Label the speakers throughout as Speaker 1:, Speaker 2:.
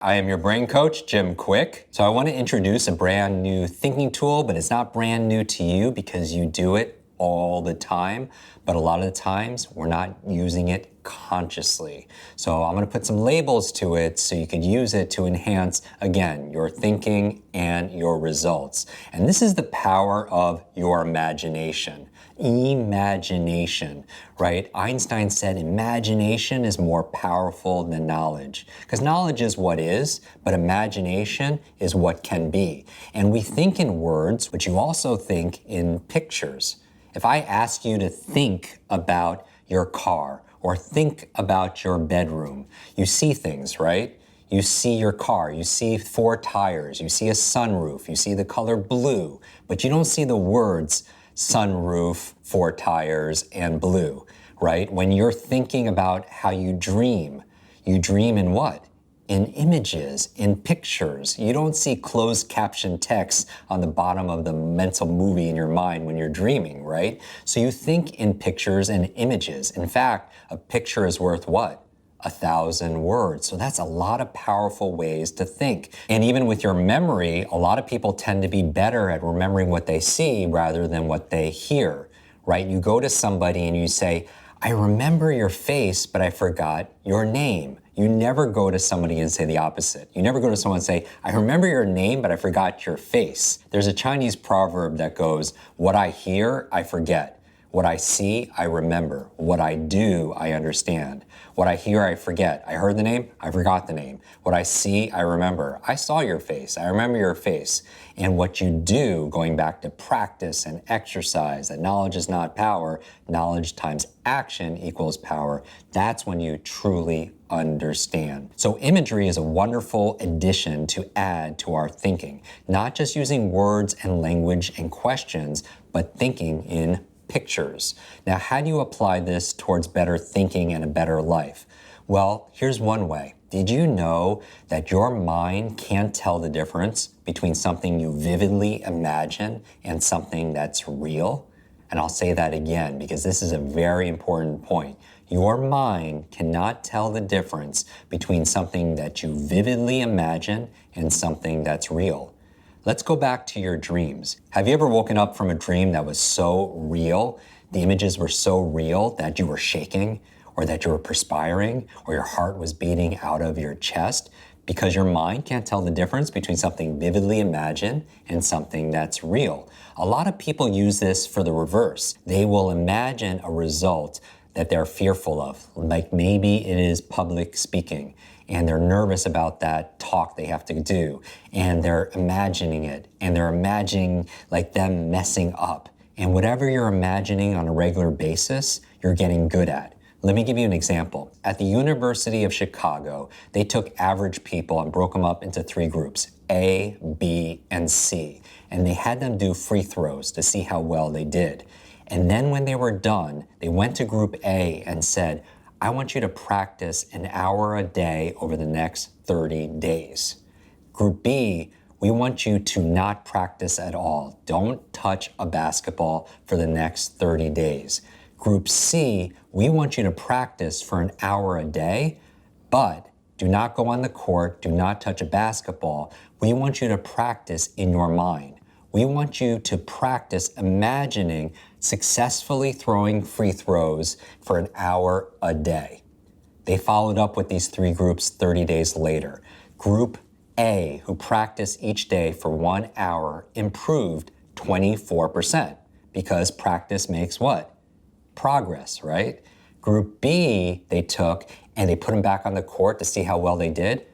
Speaker 1: I am your brain coach, Jim Kwik. So I want to introduce a brand new thinking tool, but it's not brand new to you because you do it all the time. But a lot of the times we're not using it consciously. So I'm going to put some labels to it so you could use it to enhance, again, your thinking and your results. And this is the power of your imagination. Imagination, right? Einstein said imagination is more powerful than knowledge. Because knowledge is what is, but imagination is what can be. And we think in words, but you also think in pictures. If I ask you to think about your car or think about your bedroom, you see things, right? You see your car, you see 4 tires, you see a sunroof, you see the color blue, but you don't see the words sunroof, 4 tires, and blue, right? When you're thinking about how you dream in what? In images, in pictures. You don't see closed caption text on the bottom of the mental movie in your mind when you're dreaming, right? So you think in pictures and images. In fact, a picture is worth what? 1,000 words. So that's a lot of powerful ways to think. And even with your memory, a lot of people tend to be better at remembering what they see rather than what they hear, right? You go to somebody and you say, I remember your face, but I forgot your name. You never go to somebody and say the opposite. You never go to someone and say, I remember your name, but I forgot your face. There's a Chinese proverb that goes, what I hear, I forget. What I see, I remember. What I do, I understand. What I hear, I forget. I heard the name, I forgot the name. What I see, I remember. I saw your face, I remember your face. And what you do, going back to practice and exercise, that knowledge is not power, knowledge times action equals power, that's when you truly understand. So imagery is a wonderful addition to add to our thinking, not just using words and language and questions, but thinking in pictures. Now, how do you apply this towards better thinking and a better life? Well, here's one way. Did you know that your mind can't tell the difference between something you vividly imagine and something that's real? And I'll say that again because this is a very important point. Your mind cannot tell the difference between something that you vividly imagine and something that's real. Let's go back to your dreams. Have you ever woken up from a dream that was so real, the images were so real that you were shaking, or that you were perspiring, or your heart was beating out of your chest? Because your mind can't tell the difference between something vividly imagined and something that's real. A lot of people use this for the reverse. They will imagine a result that they're fearful of, like maybe it is public speaking, and they're nervous about that talk they have to do, and they're imagining it, and they're imagining like them messing up. And whatever you're imagining on a regular basis, you're getting good at. Let me give you an example. At the University of Chicago, they took average people and broke them up into 3 groups, A, B, and C. And they had them do free throws to see how well they did. And then when they were done, they went to group A and said, I want you to practice an hour a day over the next 30 days. Group B, we want you to not practice at all. Don't touch a basketball for the next 30 days. Group C, we want you to practice for an hour a day, but do not go on the court, do not touch a basketball. We want you to practice in your mind. We want you to practice imagining successfully throwing free throws for an hour a day. They followed up with these 3 groups 30 days later. Group A, who practiced each day for 1 hour, improved 24% because practice makes what? Progress, right? Group B, they took and they put them back on the court to see how well they did.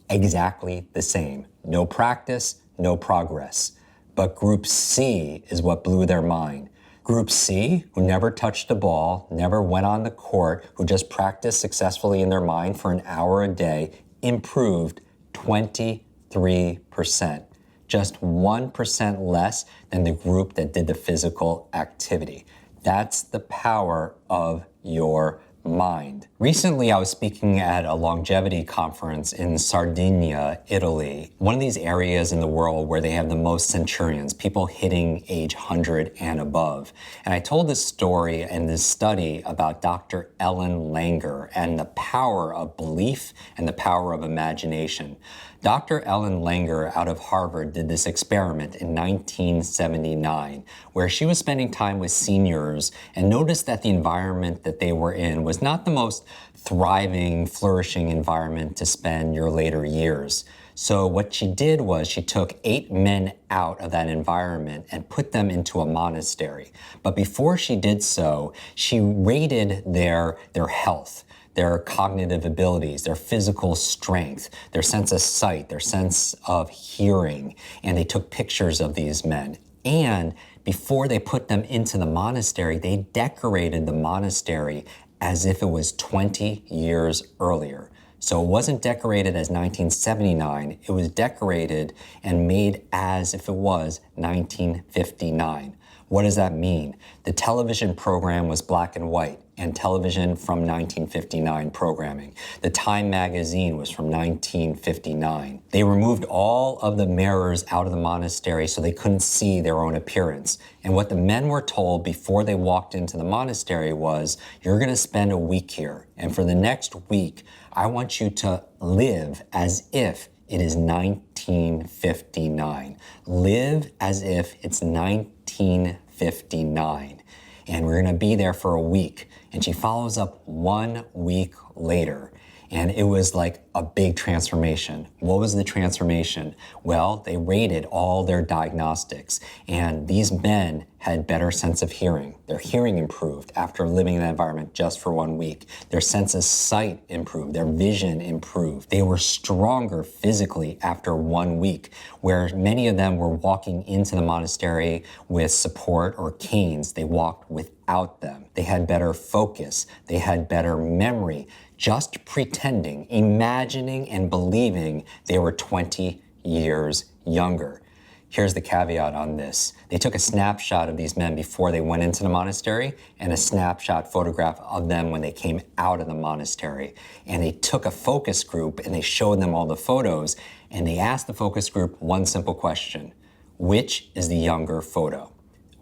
Speaker 1: Exactly the same. No practice, no progress. But Group C is what blew their mind. Group C, who never touched the ball, never went on the court, who just practiced successfully in their mind for an hour a day, improved 23%. Just 1% less than the group that did the physical activity. That's the power of your mind. Recently, I was speaking at a longevity conference in Sardinia, Italy, one of these areas in the world where they have the most centurions, people hitting age 100 and above. And I told this story and this study about Dr. Ellen Langer and the power of belief and the power of imagination. Dr. Ellen Langer out of Harvard did this experiment in 1979 where she was spending time with seniors and noticed that the environment that they were in was not the most thriving, flourishing environment to spend your later years. So what she did was she took 8 men out of that environment and put them into a monastery. But before she did so, she rated their health, their cognitive abilities, their physical strength, their sense of sight, their sense of hearing, and they took pictures of these men. And before they put them into the monastery, they decorated the monastery as if it was 20 years earlier. So it wasn't decorated as 1979, it was decorated and made as if it was 1959. What does that mean? The television program was black and white, and television from 1959 programming. The Time magazine was from 1959. They removed all of the mirrors out of the monastery so they couldn't see their own appearance. And what the men were told before they walked into the monastery was, you're gonna spend a week here, and for the next week, I want you to live as if it is 1959. Live as if it's 1959. And we're gonna be there for a week. And she follows up 1 week later. And it was like a big transformation. What was the transformation? Well, they rated all their diagnostics, and these men had better sense of hearing. Their hearing improved after living in that environment just for 1 week. Their sense of sight improved. Their vision improved. They were stronger physically after 1 week, where many of them were walking into the monastery with support or canes. They walked without them. They had better focus. They had better memory. Just pretending, imagining, and believing they were 20 years younger. Here's the caveat on this. They took a snapshot of these men before they went into the monastery and a snapshot photograph of them when they came out of the monastery. And they took a focus group and they showed them all the photos, and they asked the focus group one simple question: which is the younger photo?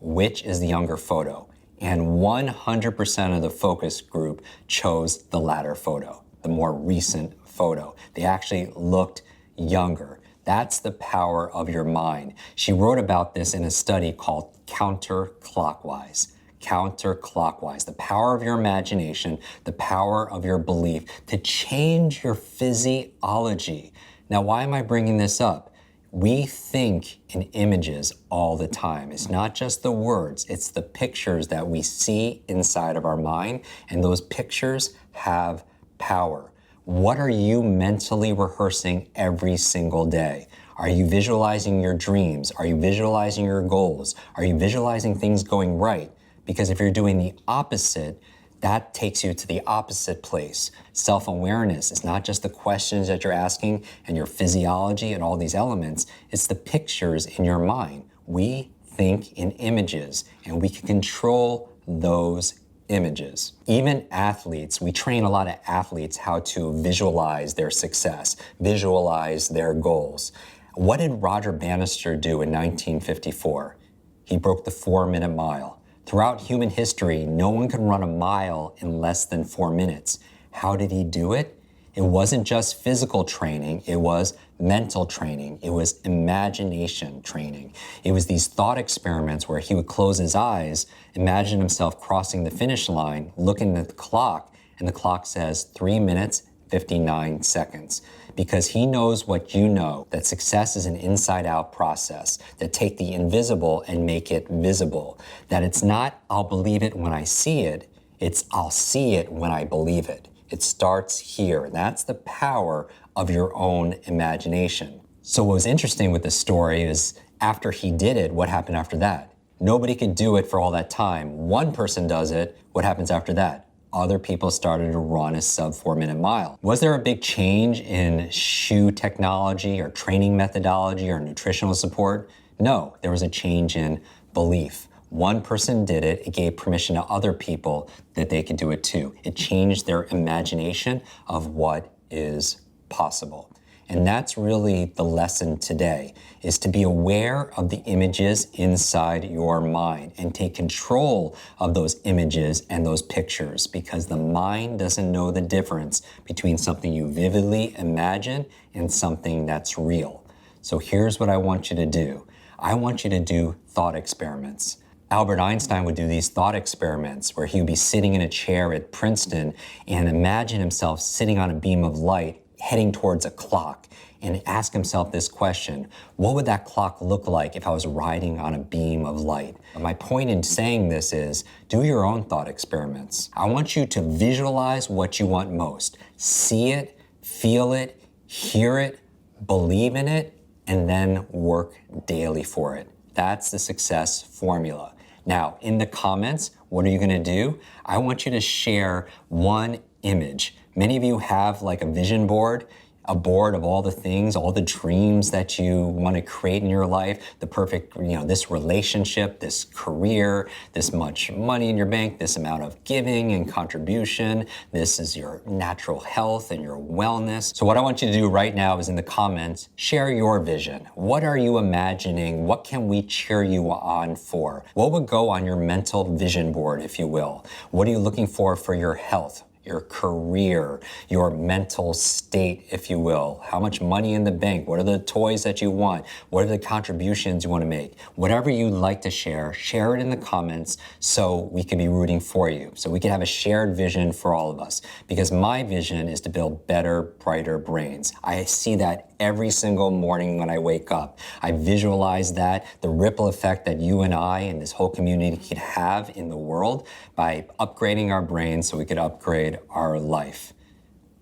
Speaker 1: Which is the younger photo? And 100% of the focus group chose the latter photo, the more recent photo. They actually looked younger. That's the power of your mind. She wrote about this in a study called Counterclockwise. Counterclockwise, the power of your imagination, the power of your belief to change your physiology. Now, why am I bringing this up? We think in images all the time. It's not just the words, it's the pictures that we see inside of our mind, and those pictures have power. What are you mentally rehearsing every single day? Are you visualizing your dreams? Are you visualizing your goals? Are you visualizing things going right? Because if you're doing the opposite, that takes you to the opposite place. Self-awareness is not just the questions that you're asking and your physiology and all these elements, it's the pictures in your mind. We think in images, and we can control those images. Even athletes, we train a lot of athletes how to visualize their success, visualize their goals. What did Roger Bannister do in 1954? He broke the 4-minute mile. Throughout human history, no one could run a mile in less than 4 minutes. How did he do it? It wasn't just physical training, it was mental training, it was imagination training. It was these thought experiments where he would close his eyes, imagine himself crossing the finish line, looking at the clock, and the clock says 3 minutes, 59 seconds. Because he knows what you know, that success is an inside-out process, that take the invisible and make it visible. That it's not, I'll believe it when I see it, it's I'll see it when I believe it. It starts here. That's the power of your own imagination. So what was interesting with this story is after he did it, what happened after that? Nobody could do it for all that time. One person does it, what happens after that? Other people started to run a sub 4-minute mile. Was there a big change in shoe technology or training methodology or nutritional support? No, there was a change in belief. One person did it, it gave permission to other people that they could do it too. It changed their imagination of what is possible. And that's really the lesson today, is to be aware of the images inside your mind and take control of those images and those pictures, because the mind doesn't know the difference between something you vividly imagine and something that's real. So here's what I want you to do. I want you to do thought experiments. Albert Einstein would do these thought experiments where he would be sitting in a chair at Princeton and imagine himself sitting on a beam of light heading towards a clock and ask himself this question: what would that clock look like if I was riding on a beam of light? My point in saying this is, do your own thought experiments. I want you to visualize what you want most. See it, feel it, hear it, believe in it, and then work daily for it. That's the success formula. Now, in the comments, what are you gonna do? I want you to share one image. Many of you have like a vision board, a board of all the things, all the dreams that you want to create in your life, the perfect, this relationship, this career, this much money in your bank, this amount of giving and contribution, this is your natural health and your wellness. So what I want you to do right now is in the comments, share your vision. What are you imagining? What can we cheer you on for? What would go on your mental vision board, if you will? What are you looking for your health, your career, your mental state, if you will? How much money in the bank? What are the toys that you want? What are the contributions you want to make? Whatever you'd like to share it in the comments so we can be rooting for you, so we can have a shared vision for all of us. Because my vision is to build better, brighter brains. I see that every single morning when I wake up. I visualize that, the ripple effect that you and I and this whole community could have in the world by upgrading our brains so we could upgrade our life.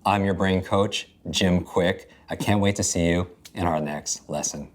Speaker 1: I'm your brain coach, Jim Kwik. I can't wait to see you in our next lesson.